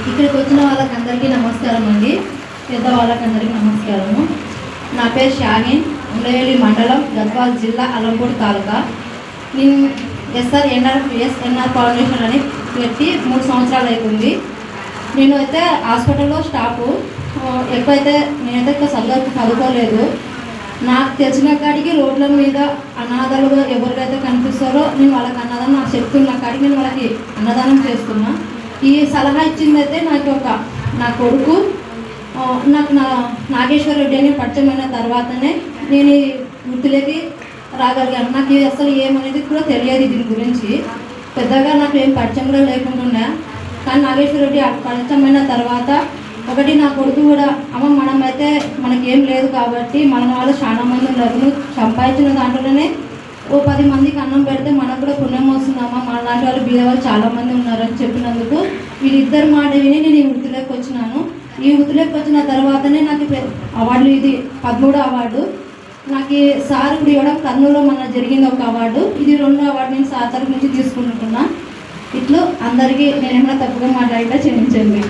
ఇక్కడికి వచ్చిన వాళ్ళకందరికీ నమస్కారం అండి. పెద్ద వాళ్ళకందరికీ నమస్కారము. నా పేరు షాహీన్, ఉండవేలి మండలం, గద్వాల్ జిల్లా, అలంపూర్ తాలూకా. నేను ఎస్ఆర్ ఫౌండేషన్ అని పెట్టి 3 సంవత్సరాలు అవుతుంది. నేను అయితే హాస్పిటల్లో స్టాఫు. ఎక్కువైతే నేనైతే చదువుకు చదువుకోలేదు. నాకు తెలిసిన కాడికి రోడ్ల మీద అనాథలుగా ఎవరికైతే కనిపిస్తారో నేను వాళ్ళకి అన్నదానం, నాకు చెప్తున్న కాడికి నేను వాళ్ళకి అన్నదానం చేస్తున్నా. ఈ సలహా ఇచ్చిందైతే నా కొడుకు నాకు నాగేశ్వర రెడ్డి అని పరిచయమైన తర్వాతనే నేను ఈ వృత్తిలోకి రాగలిగాను. నాకు అసలు ఏమనేది కూడా తెలియదు. దీని గురించి పెద్దగా నాకు ఏం పరిచయం కూడా లేకుండా, కానీ నాగేశ్వర రెడ్డి పరిచయమైన తర్వాత ఒకటి నా కొడుకు కూడా మనమైతే మనకేం లేదు కాబట్టి మన వాళ్ళు చాలా మంది ఉన్నారు, సంపాదించిన దాంట్లోనే 10 మందికి అన్నం పెడితే మనకు కూడా పుణ్యం వస్తుందమ్మా, మన లాంటి వాళ్ళు బీద వాళ్ళు చాలామంది ఉన్నారని చెప్పినందుకు వీళ్ళిద్దరు మాట విని నేను ఈ వృత్తిలోకి వచ్చినాను. ఈ వృత్తిలోకి వచ్చిన తర్వాతనే నాకు అవార్డులు, ఇది 13వ అవార్డు నాకు సార్ ఇప్పుడు ఇవ్వడం. కర్నూలులో మన జరిగింది ఒక అవార్డు, ఇది 2వ అవార్డు నేను సార్ తరఫు నుంచి తీసుకుంటున్నా. ఇట్లు అందరికీ నేనేమైనా తప్పుగా మాట్లాడినా క్షమించండి.